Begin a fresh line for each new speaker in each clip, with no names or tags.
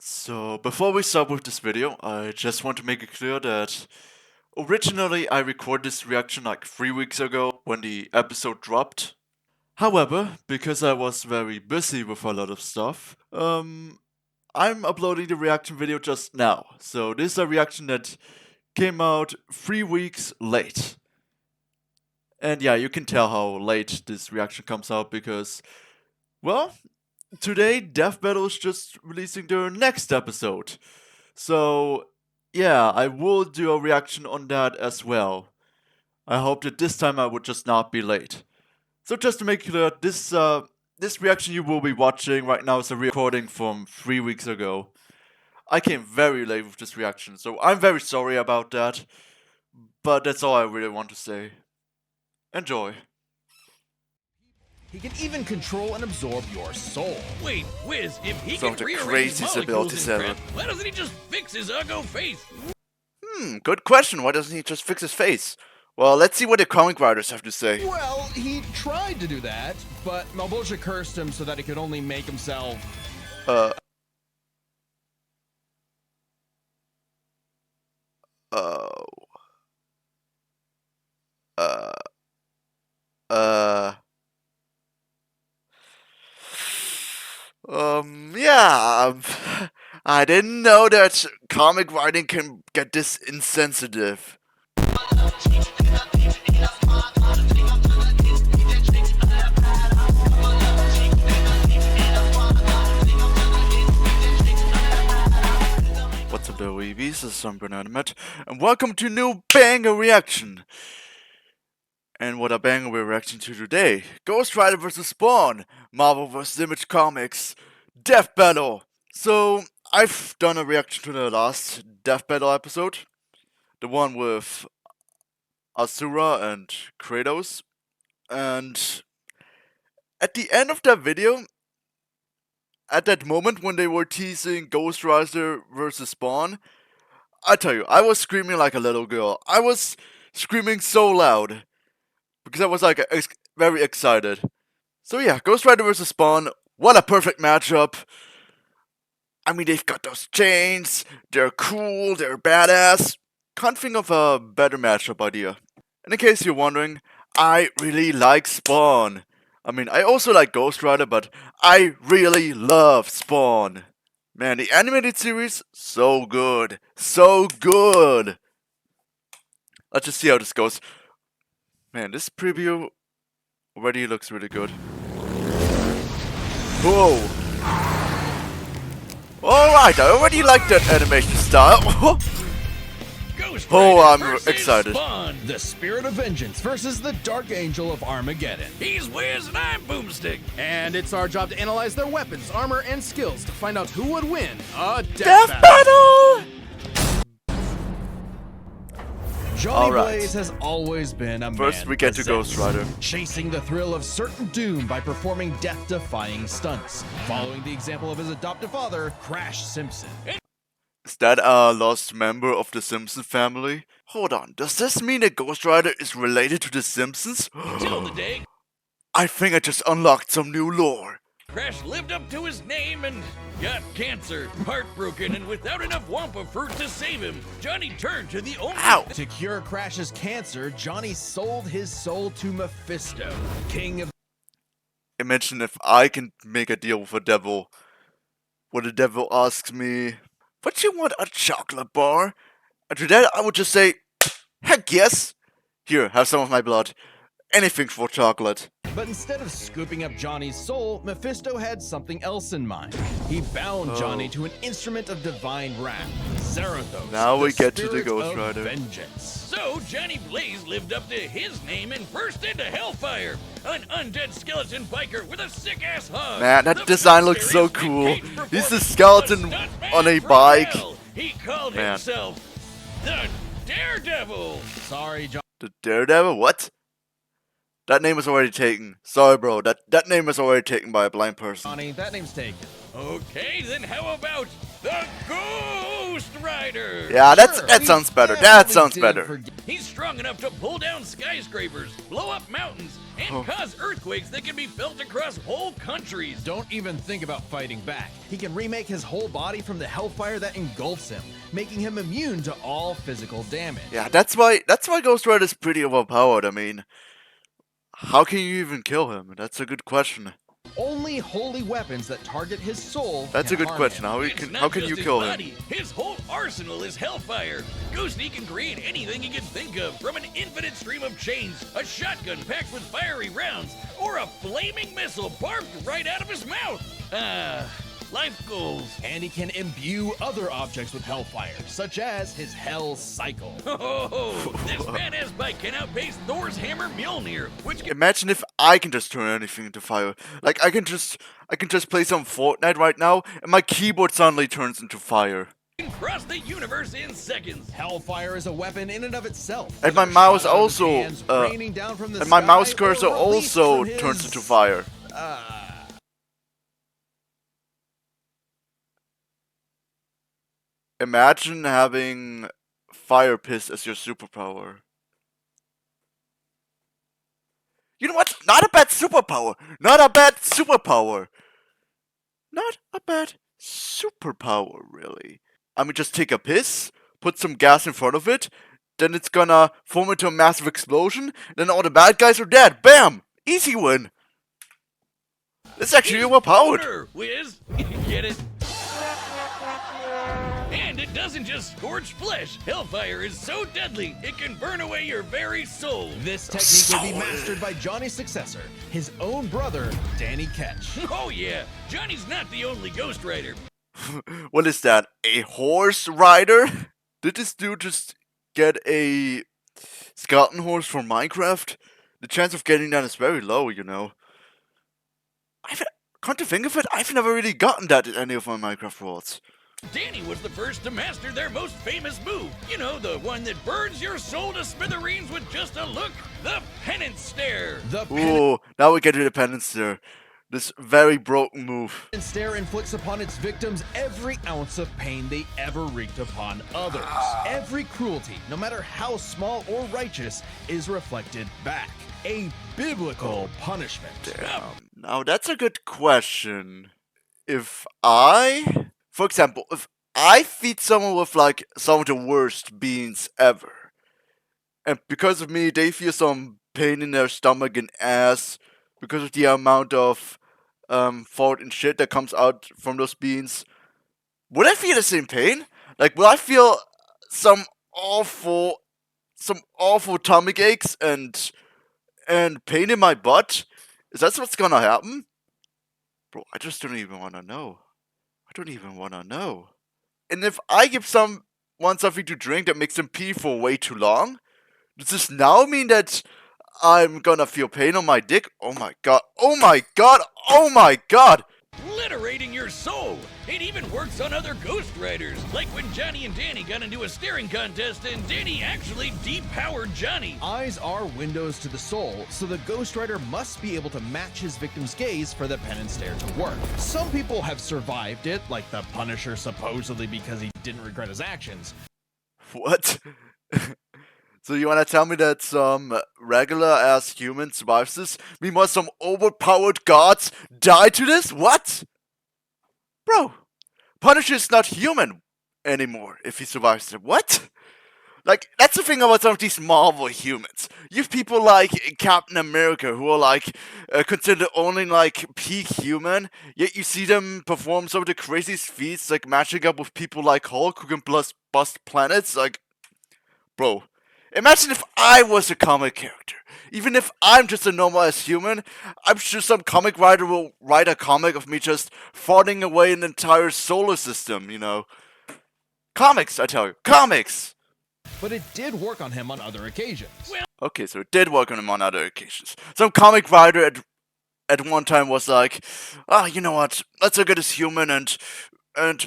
So, before we start with this video, I just want to make it clear that originally I recorded this reaction like 3 weeks ago when the episode dropped. However, because I was very busy with a lot of stuff, I'm uploading the reaction video just now. So this is a reaction that came out 3 weeks late. And yeah, you can tell how late this reaction comes out because, well, today Death Battle is just releasing their next episode. So yeah, I will do a reaction on that as well. I hope that this time I would just not be late. So just to make clear, this reaction you will be watching right now is a recording from 3 weeks ago. I came very late with this reaction, so I'm very sorry about that. But that's all I really want to say. Enjoy.
He can even control and absorb your soul.
Wait, Wiz, if he
Some
can
of the
rearrange
craziest
molecules
abilities
in
ever.
crap, why doesn't he just fix his uggo face?
Good question. Why doesn't he just fix his face? Well, let's see what the comic writers have to say.
Well, he tried to do that, but Malbolgia cursed him so that he could only make himself.
Yeah, I didn't know that comic writing can get this insensitive. What's up there, weebies? This is Sunburnadmet, and welcome to new banger reaction. And what a banger we're reacting to today: Ghost Rider vs. Spawn, Marvel vs. Image Comics, Death Battle. So I've done a reaction to the last Death Battle episode, the one with Asura and Kratos, and at the end of that video, at that moment when they were teasing Ghost Rider vs. Spawn, I tell you, I was screaming like a little girl. I was screaming so loud because I was like very excited. So yeah, Ghost Rider vs. Spawn, what a perfect matchup. I mean, they've got those chains, they're cool, they're badass. Can't think of a better matchup idea. And in case you're wondering, I really like Spawn. I mean, I also like Ghost Rider, but I really love Spawn. Man, the animated series, so good. So good. Let's just see how this goes. Man, this preview already looks really good. Whoa. Alright, I already like that animation style.
Ghost
Oh,
Rider
I'm
versus
excited.
Spawn.
The Spirit of Vengeance versus the Dark Angel of Armageddon.
He's Wiz and I'm Boomstick.
And it's our job to analyze their weapons, armor, and skills to find out who would win a
Death Battle!
Johnny
All right.
Blaze has always been a
First
man
we get to
possessed,
Ghost Rider.
chasing the thrill of certain doom by performing death-defying stunts, following the example of his adoptive father, Crash Simpson.
Is that a lost member of the Simpson family? Hold on, does this mean that Ghost Rider is related to the Simpsons?
Till the day
I think I just unlocked some new lore.
Crash lived up to his name and got cancer, heartbroken, and without enough Wampa fruit to save him, Johnny turned to the only...
Ow!
To cure Crash's cancer, Johnny sold his soul to Mephisto, king of...
Imagine if I can make a deal with the devil. When the devil asks me, "Would you want a chocolate bar?" And to that I would just say, heck yes! Here, have some of my blood. Anything for chocolate.
But instead of scooping up Johnny's soul, Mephisto had something else in mind. He bound Johnny to an instrument of divine wrath, Zarathos.
Now we
the
get to the
spirit
Ghost
of
Rider.
So
Vengeance.
Johnny Blaze lived up to his name and burst into hellfire, an undead skeleton biker with a sick-ass hug.
Man, that
The
design looks so
mysterious
cool.
Nick Cage
He's the
performance
skeleton
was stuntman
on a
from
bike.
hell. He called
Man.
himself the Daredevil.
Sorry, Johnny.
The Daredevil? What? That name is already taken. Sorry, bro. That name is already taken by a blind person.
That name's taken.
Okay, then how about the Ghost Rider?
Yeah,
Sure,
that
we
sounds better. That
definitely
sounds
did
better.
forget-
He's strong enough to pull down skyscrapers, blow up mountains, and cause earthquakes that can be felt across whole countries.
Don't even think about fighting back. He can remake his whole body from the hellfire that engulfs him, making him immune to all physical damage.
Yeah, that's why Ghost Rider is pretty overpowered. I mean, how can you even kill him? That's a good question.
Only holy weapons that target his soul.
That's a
can
good
harm
question.
him.
How can you kill him?
His whole arsenal is hellfire. Ghosty can create anything he can think of, from an infinite stream of chains, a shotgun packed with fiery rounds, or a flaming missile barbed right out of his mouth. Life goals.
And he can imbue other objects with hellfire, such as his Hell Cycle.
Oh, this badass bike can outpace Thor's hammer Mjolnir, which can
Imagine if I can just turn anything into fire. Like I can just play some Fortnite right now, and my keyboard suddenly turns into fire.
cross the universe in seconds.
Hellfire is a weapon in and of itself.
And my
Whether
mouse
shot out of his
also,
hands, raining down from the
and my
sky,
mouse
or
cursor
released
also
from
turns
his,
into fire. Imagine having fire piss as your superpower. You know what? Not a bad superpower. Not a bad superpower. Not a bad superpower, really. I mean, just take a piss, put some gas in front of it, then it's gonna form into a massive explosion, then all the bad guys are dead. Bam! Easy win. It's actually overpowered.
Sure, Wiz. Get it? And it doesn't just scorch flesh. Hellfire is so deadly, it can burn away your very soul.
This technique will be mastered by Johnny's successor, his own brother, Danny Ketch.
Oh yeah, Johnny's not the only Ghost Rider.
What is that? A horse rider? Did this dude just get a skeleton horse from Minecraft? The chance of getting that is very low, you know. Come to think of it, I've never really gotten that in any of my Minecraft worlds.
Danny was the first to master their most famous move. You know, the one that burns your soul to smithereens with just a look. The penance stare.
The penance
Ooh, now we get to the penance there. This very broken move.
stare inflicts upon its victims every ounce of pain they ever wreaked upon others. Every cruelty, no matter how small or righteous, is reflected back. A biblical punishment.
Damn. Now that's a good question. If I, for example, if I feed someone with like some of the worst beans ever, and because of me they feel some pain in their stomach and ass because of the amount of fart and shit that comes out from those beans, would I feel the same pain? Like, will I feel some awful tummy aches and pain in my butt? Is that what's gonna happen? Bro, I just don't even wanna know. I don't even wanna know. And if I give someone something to drink that makes them pee for way too long, does this now mean that I'm gonna feel pain on my dick? Oh my god, oh my god, oh my god!
Obliterating your soul. It even works on other Ghost Riders, like when Johnny and Danny got into a staring contest and Danny actually depowered Johnny.
Eyes are windows to the soul, so the Ghost Rider must be able to match his victim's gaze for the penance stare to work. Some people have survived it, like the Punisher supposedly because he didn't regret his actions.
What? So you wanna tell me that some regular-ass human survives this? Meanwhile, some overpowered gods die to this? What? Bro, Punisher is not human anymore if he survives it. What? Like, that's the thing about some of these Marvel humans. You have people like Captain America who are like considered only like peak human, yet you see them perform some of the craziest feats, like matching up with people like Hulk who can bust planets. Like, bro. Imagine if I was a comic character. Even if I'm just a normal-ass human, I'm sure some comic writer will write a comic of me just farting away an entire solar system, you know. Comics, I tell you. Comics!
But it did work on him on other occasions.
Okay, so it did work on him on other occasions. Some comic writer at one time was like, you know what, let's look at this human and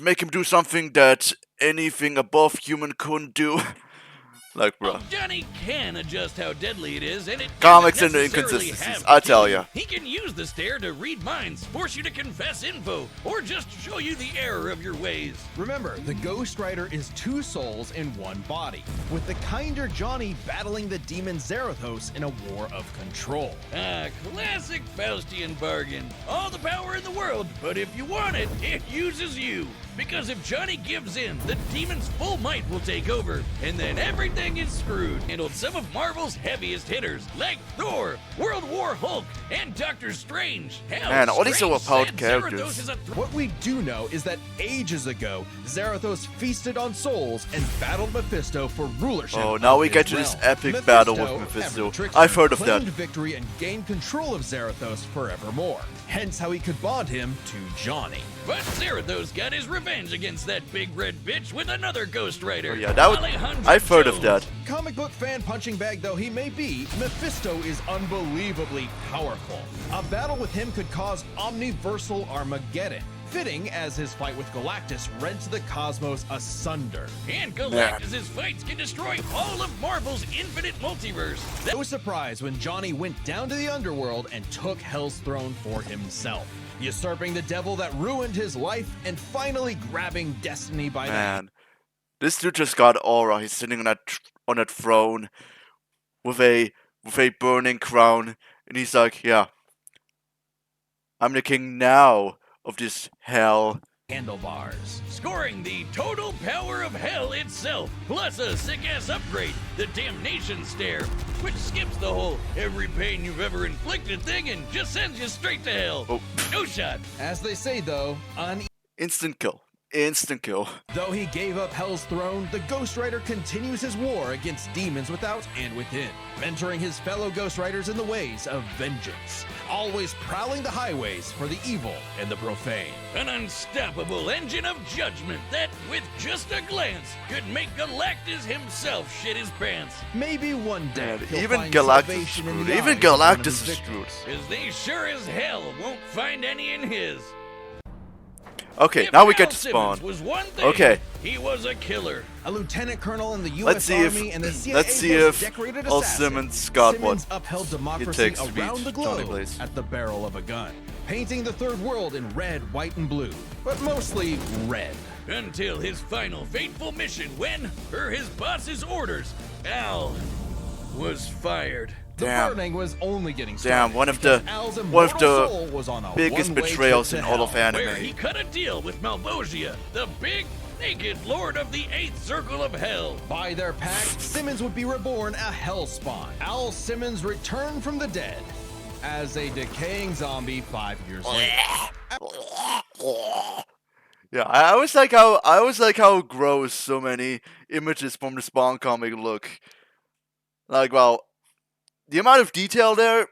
make him do something that anything above human couldn't do. Like, bro.
Well, Johnny can adjust how deadly it is, and it
Comics
doesn't
and
necessarily
inconsistencies,
have to
I tell
kill you.
ya.
He can use the stare to read minds, force you to confess info, or just show you the error of your ways.
Remember, the Ghost Rider is two souls in one body, with the kinder Johnny battling the demon Zarathos in a war of control.
Ah, classic Faustian bargain. All the power in the world, but if you want it, it uses you. Because if Johnny gives in, the demon's full might will take over, and then everything is screwed. Handled some of Marvel's heaviest hitters, like Thor, World War Hulk, and Doctor Strange. Hell,
Man, all these are
Strange
about
said Zarathos
characters.
is a
What we do know is that ages ago, Zarathos feasted on souls and battled Mephisto for rulership.
Oh, now
of
we
his
get to this
realm.
epic battle with
ever
Mephisto.
trickster,
I've heard of that.
claimed victory and gained control of Zarathos forevermore. Hence how he could bond him to Johnny.
But Zarathos got his revenge against that big red bitch with another Ghost Rider.
Oh, yeah, that would.
Alejandro
I've heard of
Jones.
that.
Comic book fan punching bag though he may be, Mephisto is unbelievably powerful. A battle with him could cause omniversal Armageddon, fitting as his fight with Galactus rents the cosmos asunder.
And Galactus' fights can destroy all of Marvel's infinite multiverse.
No surprise when Johnny went down to the underworld and took Hell's throne for himself, usurping the devil that ruined his life and finally grabbing destiny by the hand.
Man, this dude just got aura. He's sitting on that throne with a burning crown, and he's like, "Yeah, I'm the king now of this hell."
Handlebars.
Scoring the total power of hell itself, plus a sick-ass upgrade, the Damnation Stare, which skips the whole every pain you've ever inflicted thing and just sends you straight to hell.
Oh.
No shot.
As they say though,
Instant kill. Instant kill.
though he gave up Hell's throne, the Ghost Rider continues his war against demons without and within, mentoring his fellow Ghost Riders in the ways of vengeance, always prowling the highways for the evil and the profane.
An unstoppable engine of judgment that, with just a glance, could make Galactus himself shit his pants.
Maybe one day
Man,
he'll
even
find
Galactus is
salvation in
screwed.
the
Even
eyes of one of
Galactus
his
is
victims.
screwed.
Cause they sure as hell won't find any in his.
Okay,
If
now we
Hal
get to
Simmons
Spawn.
was one thing,
Okay.
he was a killer.
A lieutenant colonel in the U.S.
Let's see
Army and the
if
CIA most decorated
Al
assassin.
Simmons got
Simmons
what
upheld
it
democracy
takes to
around
beat
the
Johnny
globe
Blaze.
at the barrel of a gun, painting the third world in red, white, and blue, but mostly red.
Until his final fateful mission when, per his boss's orders, Al was fired.
The
Damn.
burning was only getting started.
Damn, one of
because
the
Al's immortal soul was on a
biggest
one-way
betrayals
trip
in
to
all of
hell.
anime.
Where he cut a deal with Malvosia, the big, naked lord of the 8th circle of hell.
By their pact, Simmons would be reborn a Hellspawn. Al Simmons returned from the dead as a decaying zombie 5 years later.
Yeah, I always like how gross so many images from the Spawn comic look. Like, well, the amount of detail there.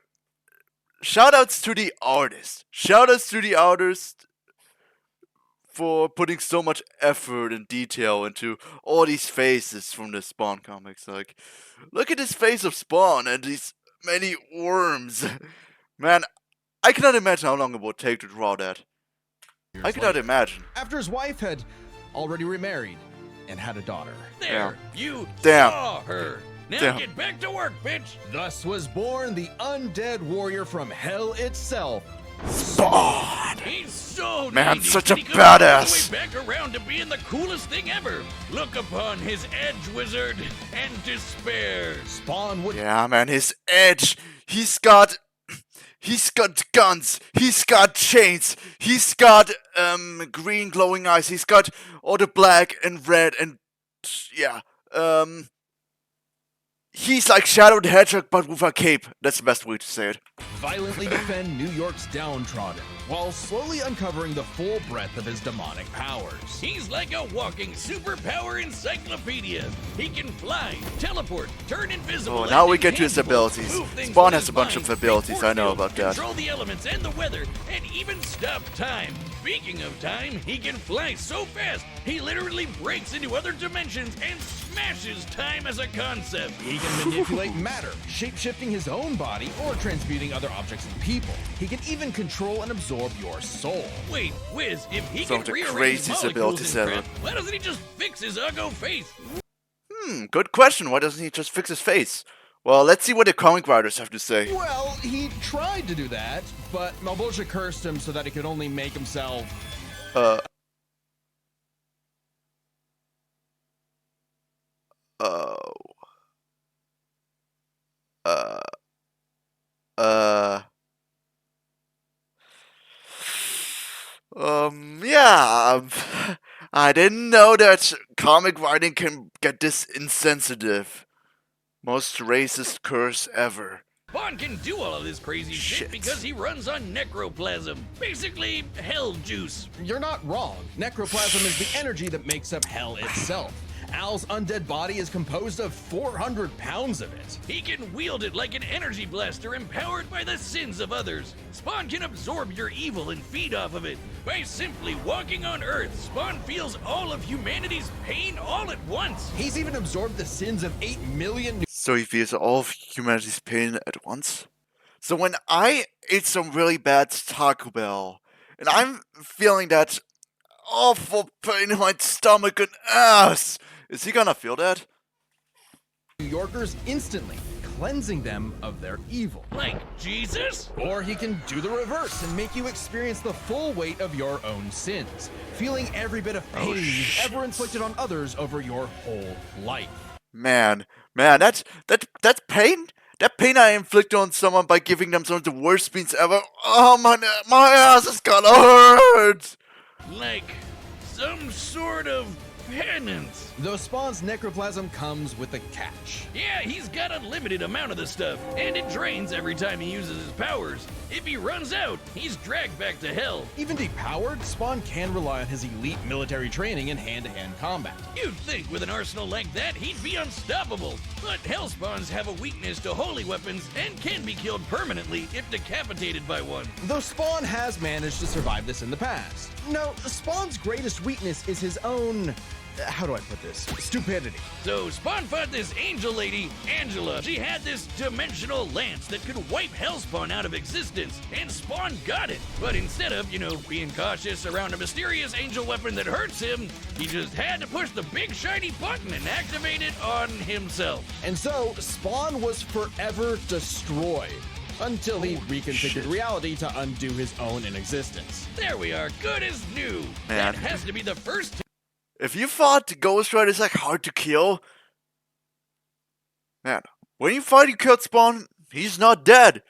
Shoutouts to the artist. Shoutouts to the artist for putting so much effort and detail into all these faces from the Spawn comics. Like, look at this face of Spawn and these many worms. Man, I cannot imagine how long it would take to draw that. I cannot imagine.
After his wife had already remarried and had a daughter.
There, you
Damn.
saw her. Now
Damn.
get back to work, bitch.
Thus was born the undead warrior from hell itself.
Spawn!
He's so
Man,
90s
such
that
a
he goes all
badass.
the way back around to being the coolest thing ever. Look upon his edge wizard and despair.
Spawn would
Yeah, man, his edge. He's got guns. He's got chains. He's got green glowing eyes. He's got all the black and red and yeah. He's like Shadow the Hedgehog but with a cape. That's the best way to say it.
violently defend New York's downtrodden, while slowly uncovering the full breadth of his demonic powers.
He's like a walking superpower encyclopedia. He can fly, teleport, turn invisible.
Oh, now
and
we get to his
intangible,
abilities.
move things
Spawn
with
has
his
a bunch
mind,
of abilities,
make
I know
force
about
field,
that.
Control the elements and the weather, and even stop time. Speaking of time, he can fly so fast, he literally breaks into other dimensions and smashes time as a concept.
He can manipulate matter, shapeshifting his own body or transmuting other objects and people. He can even control and absorb your soul.
Wait, Wiz, if he
Some
can
of the
rearrange
craziest
molecules
abilities
and
ever.
crap, why doesn't he just fix his uggo face?
Good question. Why doesn't he just fix his face? Well, let's see what the comic writers have to say.
Well, he tried to do that, but Malbolgia cursed him so that he could only make himself.
Uh. Oh. Uh. Uh. Yeah. I didn't know that comic writing can get this insensitive. Most racist curse ever.
Spawn can do all of this crazy shit because he runs on necroplasm. Basically, hell juice.
You're not wrong. Necroplasm is the energy that makes up hell itself. Al's undead body is composed of 400 pounds of it.
He can wield it like an energy blaster empowered by the sins of others. Spawn can absorb your evil and feed off of it. By simply walking on Earth, Spawn feels all of humanity's pain all at once.
He's even absorbed the sins of 8 million.
So he feels all of humanity's pain at once? So when I ate some really bad Taco Bell, and I'm feeling that awful pain in my stomach and ass, is he gonna feel that?
New Yorkers instantly, cleansing them of their evil.
Like Jesus?
Or he can do the reverse and make you experience the full weight of your own sins, feeling every bit of pain you've ever inflicted on others over your whole life.
Man, that's pain. That pain I inflict on someone by giving them some of the worst beans ever. Oh my ass is gonna hurt.
Like some sort of penance.
Though Spawn's necroplasm comes with a catch.
Yeah, he's got a limited amount of the stuff, and it drains every time he uses his powers. If he runs out, he's dragged back to hell.
Even depowered, Spawn can rely on his elite military training in hand-to-hand combat.
You'd think with an arsenal like that, he'd be unstoppable. But hell spawns have a weakness to holy weapons and can be killed permanently if decapitated by one.
Though Spawn has managed to survive this in the past. No, Spawn's greatest weakness is his own... how do I put this? Stupidity.
So Spawn fought this angel lady, Angela. She had this dimensional lance that could wipe Hellspawn out of existence, and Spawn got it. But instead of, being cautious around a mysterious angel weapon that hurts him, he just had to push the big shiny button and activate it on himself.
And so, Spawn was forever destroyed. Until he reconfigured reality to undo his own inexistence.
There we are, good as new.
Man.
That has to be the first
If you thought Ghost Rider is like hard to kill, man, when you finally killed Spawn, he's not dead.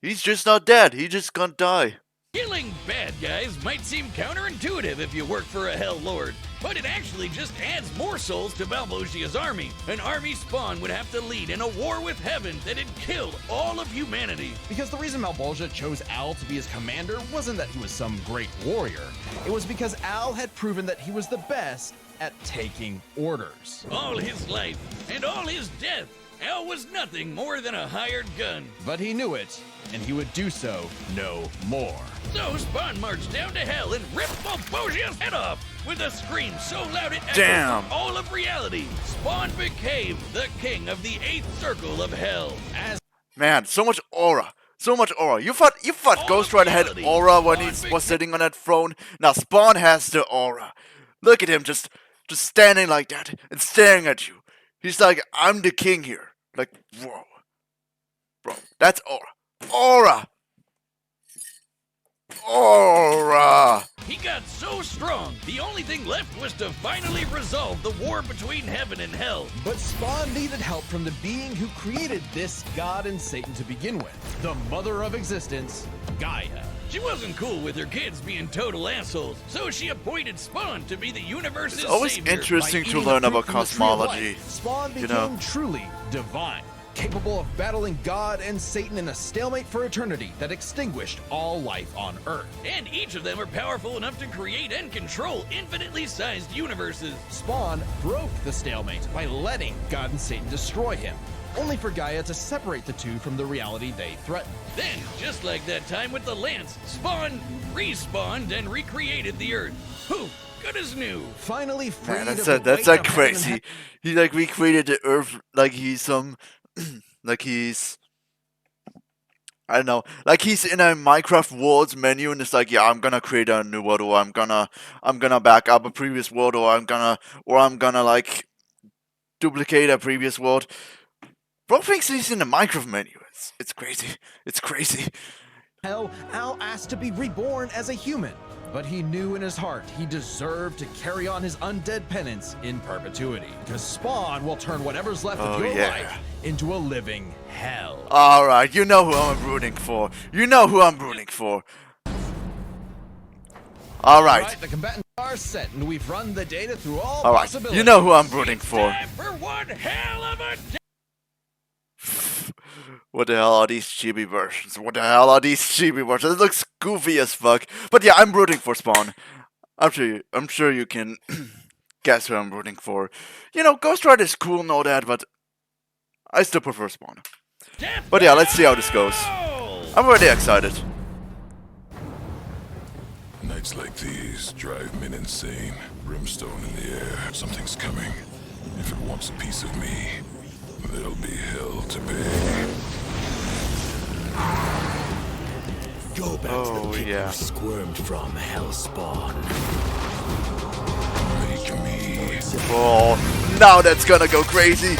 He's just not dead. He's just gonna die.
Killing bad guys might seem counterintuitive if you work for a Hell Lord, but it actually just adds more souls to Malbolgia's army. An army Spawn would have to lead in a war with heaven that had killed all of humanity.
Because the reason Malbolgia chose Al to be his commander wasn't that he was some great warrior. It was because Al had proven that he was the best at taking orders.
All his life and all his death, Al was nothing more than a hired gun.
But he knew it, and he would do so no more.
So Spawn marched down to hell and ripped Malbolgia's head off with a scream so loud it echoed
Damn.
through all of reality. Spawn became the king of the 8th circle of hell.
Man, so much aura. So much aura. You thought
All
Ghost Rider had
reality.
aura when he
Spawn
was sitting on that throne? Now Spawn has the aura. Look at him just standing like that and staring at you. He's like, I'm the king here. Like, whoa. Bro, that's aura. Aura! Aura!
He got so strong, the only thing left was to finally resolve the war between heaven and hell.
But Spawn needed help from the being who created this god and Satan to begin with. The mother of existence, Gaia.
She wasn't cool with her kids being total assholes, so she appointed Spawn to be the universe's
It's always
savior.
interesting
By
to
eating
learn
the fruit
about
from the tree of
cosmology.
life, Spawn
you
became
know.
truly divine, capable of battling God and Satan in a stalemate for eternity that extinguished all life on Earth.
And each of them are powerful enough to create and control infinitely sized universes.
Spawn broke the stalemate by letting God and Satan destroy him, only for Gaia to separate the two from the reality they threatened.
Then, just like that time with the Lance, Spawn respawned and recreated the Earth. Poof, good as new.
Finally freed
Man,
of
that's
the
like, that's
weight
like
of heaven and
crazy. He like recreated the Earth like he's like he's I don't know, like he's in a Minecraft worlds menu and it's like, yeah, I'm gonna create a new world, or I'm gonna back up a previous world, or I'm gonna like duplicate a previous world. Bro thinks he's in the Minecraft menu. It's crazy. It's crazy.
Hell, Al asked to be reborn as a human, but he knew in his heart he deserved to carry on his undead penance in perpetuity. Because Spawn will turn whatever's left of your life into a living hell.
Alright, you know who I'm rooting for. You know who I'm rooting for. Alright.
The combatants are set, and we've run the data through all
Alright,
possibilities.
you know who I'm rooting for.
Time for one hell of a
What the hell are these chibi versions? What the hell are these chibi versions? It looks goofy as fuck. But yeah, I'm rooting for Spawn. I'm sure you can guess who I'm rooting for. You know, Ghost Rider is cool and all that, but I still prefer Spawn. But yeah, let's see how this goes. I'm already excited.
Nights like these drive men insane. Brimstone in the air. Something's coming. If it wants a piece of me, there'll be hell to pay.
Go back to the people
yeah.
who squirmed from Hellspawn.
Make me.
Oh, now that's gonna go crazy.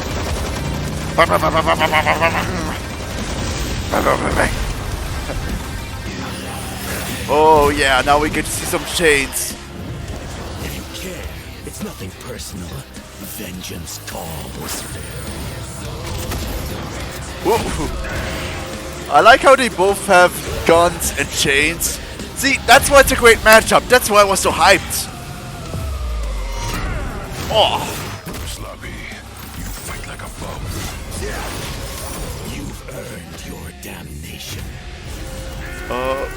Oh yeah, now we get to see some chains.
If you care, it's nothing personal. Vengeance calls.
Whoa. I like how they both have guns and chains. See, that's why it's a great matchup. That's why I was so hyped. Oh.
Sloppy, you fight like a bum.
You've earned your damnation.
Oh.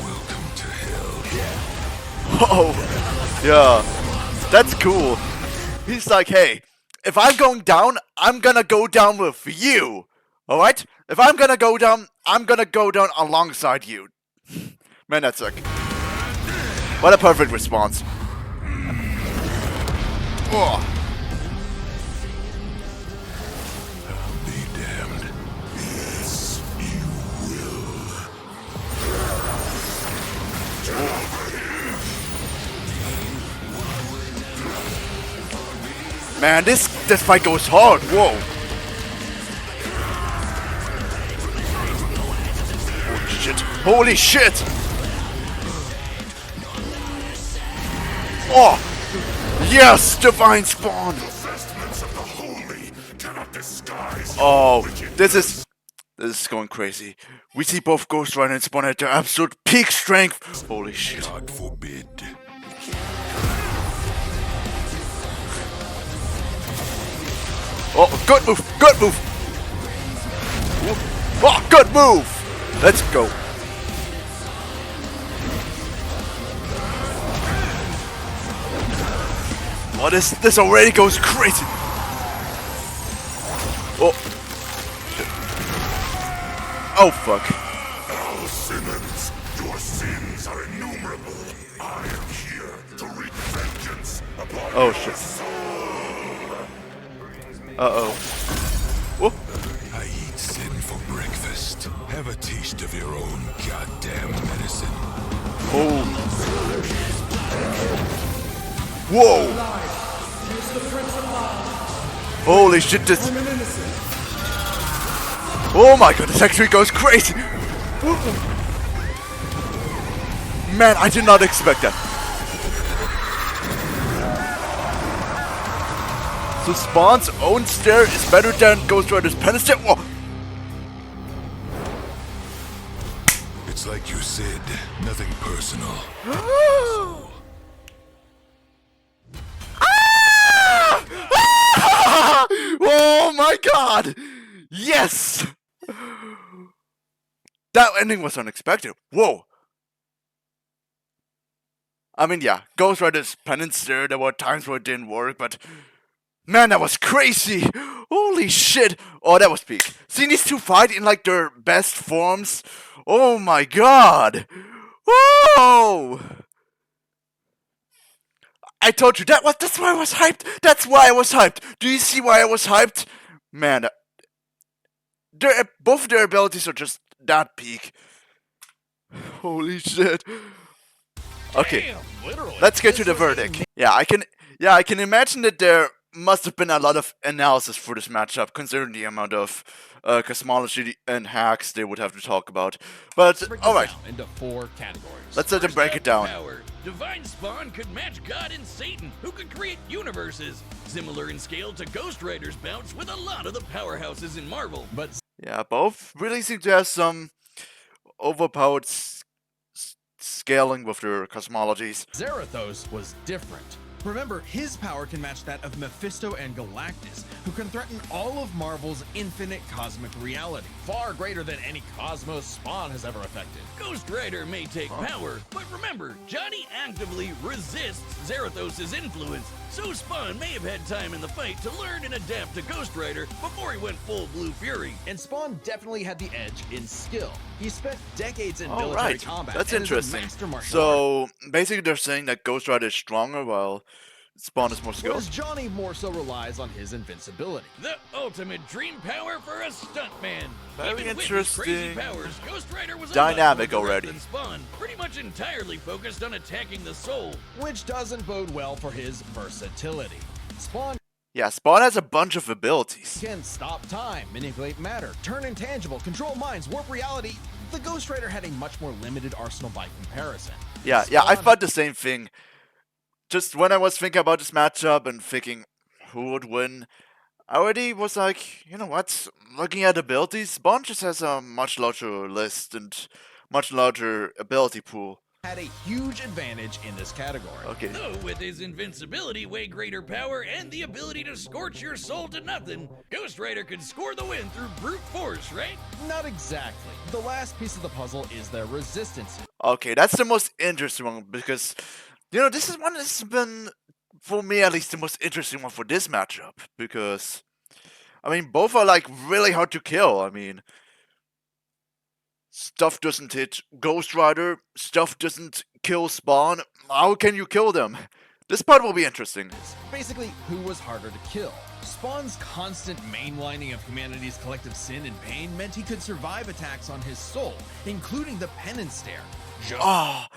Welcome to hell.
Oh. Yeah. That's cool. He's like, hey, if I'm going down, I'm gonna go down with you. Alright? If I'm gonna go down, I'm gonna go down alongside you. Man, that's sick. What a perfect response. Oh.
Be damned. Yes, you will.
Man, this fight goes hard. Whoa. Holy shit. Holy shit. Oh. Yes, Divine Spawn. Oh, this is going crazy. We see both Ghost Rider and Spawn at their absolute peak strength. Holy shit.
God forbid.
Oh, good move, good move. Oh, good move. Let's go. Oh, this already goes crazy. Oh. Oh, fuck.
Al Simmons, your sins are innumerable. I am here to wreak vengeance upon
Oh, shit. Uh-oh. Oh.
I eat sin for breakfast. Have a taste of your own goddamn medicine.
Oh. Whoa. Holy shit, this... Oh my god, this actually goes crazy. Man, I did not expect that. So Spawn's own stare is better than Ghost Rider's penance stare? Whoa.
It's like you said, nothing personal.
Oh my god! Yes! That ending was unexpected. Whoa. I mean, yeah, Ghost Rider's penance there, there were times where it didn't work, but... Man, that was crazy! Holy shit! Oh, that was peak. Seeing these two fight in, like, their best forms? Oh my god! Whoa! I told you that's why I was hyped. That's why I was hyped. Do you see why I was hyped? Man, both of their abilities are just that peak. Holy shit. Okay,
Damn, literally.
let's get to the verdict. Yeah, I can imagine that there must have been a lot of analysis for this matchup, considering the amount of cosmology and hacks they would have to talk about. But
Break this
alright,
down into 4 categories.
let's let them break it down.
Power. Divine Spawn could match God and Satan, who could create universes. Similar in scale to Ghost Rider's bouts with a lot of the powerhouses in Marvel.
But
Yeah, both really seem to have some overpowered scaling with their cosmologies.
Zarathos was different. Remember, his power can match that of Mephisto and Galactus, who can threaten all of Marvel's infinite cosmic reality, far greater than any cosmos Spawn has ever affected.
Ghost Rider may take power, but remember, Johnny actively resists Zarathos' influence, so Spawn may have had time in the fight to learn and adapt to Ghost Rider before he went full Blue Fury.
And Spawn definitely had the edge in skill. He spent decades in
All
military
right,
combat.
that's
and is a
interesting.
master martial artist.
So basically, they're saying that Ghost Rider is stronger while Spawn is more
Whereas
skilled.
Johnny more so relies on his invincibility.
The ultimate dream power for a stuntman.
Very
Even with his crazy
interesting.
powers, Ghost Rider was
Dynamic
a lot more
already.
direct than Spawn, pretty much entirely focused on attacking the soul.
Which doesn't bode well for his versatility. Spawn
Yeah, Spawn has a bunch of abilities.
can stop time, manipulate matter, turn intangible, control minds, warp reality. The Ghost Rider had a much more limited arsenal by comparison.
Yeah, I
Spawn-
thought the same thing. Just when I was thinking about this matchup and thinking who would win, I already was like, you know what? Looking at abilities, Spawn just has a much larger list and much larger ability pool.
had a huge advantage in this category.
Okay.
Though with his invincibility, way greater power, and the ability to scorch your soul to nothing, Ghost Rider could score the win through brute force, right?
Not exactly. The last piece of the puzzle is their resistance.
Okay, that's the most interesting one because, you know, this is one that's been, for me at least, the most interesting one for this matchup because, I mean, both are like really hard to kill. I mean, stuff doesn't hit Ghost Rider, stuff doesn't kill Spawn. How can you kill them? This part will be interesting.
Basically, who was harder to kill? Spawn's constant mainlining of humanity's collective sin and pain meant he could survive attacks on his soul, including the penance stare.
Ah,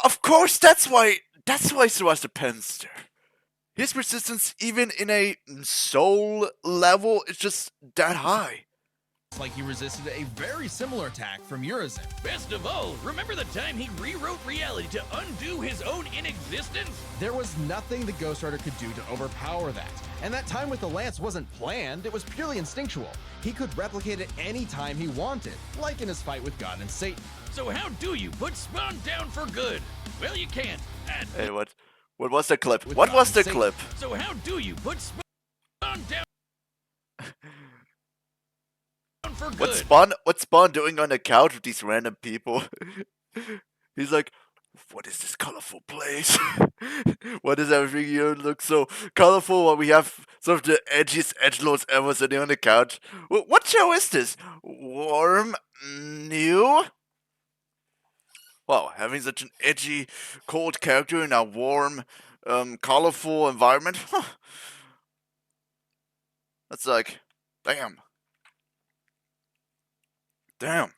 of course, that's why Sue has the pen stare. His resistance, even in a soul level, is just that high.
Like he resisted a very similar attack from Urizen.
Best of all, remember the time he rewrote reality to undo his own inexistence?
There was nothing the Ghost Rider could do to overpower that. And that time with the lance wasn't planned, it was purely instinctual. He could replicate it any time he wanted, like in his fight with God and Satan.
So how do you put Spawn down for good? Well, you can't.
Hey, what was the clip?
With
What was the
Satan.
clip?
So how do you put Spawn down for good?
What's Spawn doing on the couch with these random people? He's like, what is this colorful place? Why does everything here look so colorful while we have some of the edgiest edgelords ever sitting on the couch? What show is this? Warm? New? Wow, having such an edgy, cold character in a warm, colorful environment? Huh. That's like, damn. Damn.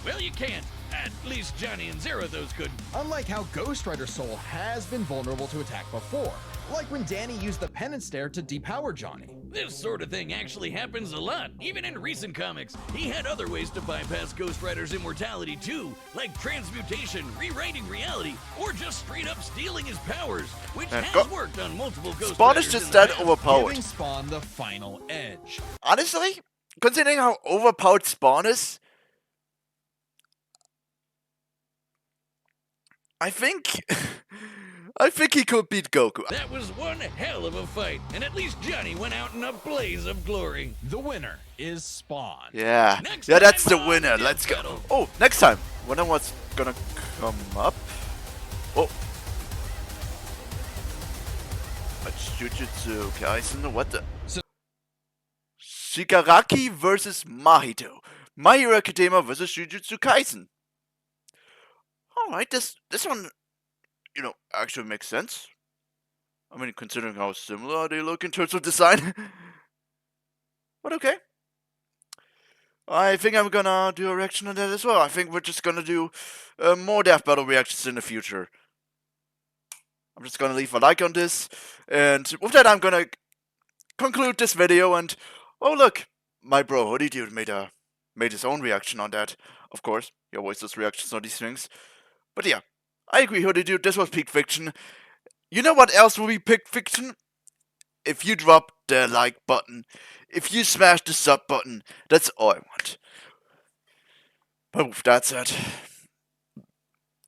Well, you can't. At least Johnny and Zarathos could.
Unlike how Ghost Rider's soul has been vulnerable to attack before, like when Danny used the penance stare to depower Johnny.
This sort of thing actually happens a lot, even in recent comics. He had other ways to bypass Ghost Rider's immortality too, like transmutation, rewriting reality, or just straight up stealing his powers, which
Man,
has worked on multiple Ghost
Spawn
Riders
is just
in the
that
past.
overpowered.
Giving Spawn the final edge.
Honestly, considering how overpowered Spawn is, I think he could beat Goku.
That was one hell of a fight, and at least Johnny went out in a blaze of glory.
The winner is Spawn.
Yeah,
Next
yeah, that's the
time on
winner.
Death
Let's go.
Battle.
Oh, next time. When what's gonna come up? Oh, a Jujutsu Kaisen. What the?
So-
Shigaraki versus Mahito. My Hero Academia versus Jujutsu Kaisen. All right, this one actually makes sense. I mean, considering how similar they look in terms of design. But okay. I think I'm gonna do a reaction on that as well. I think we're just gonna do more Death Battle reactions in the future. I'm just gonna leave a like on this, and with that I'm gonna conclude this video, and oh look, my bro Hoodie Dude made his own reaction on that. Of course, he always does reactions on these things. But yeah, I agree, Hoodie Dude, this was peak fiction. You know what else will be peak fiction? If you drop the like button, if you smash the sub button, that's all I want. But with that said,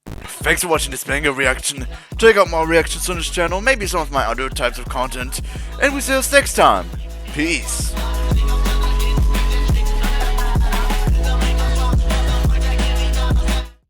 thanks for watching this banger reaction. Check out more reactions on this channel, maybe some of my other types of content, and we see us next time. Peace.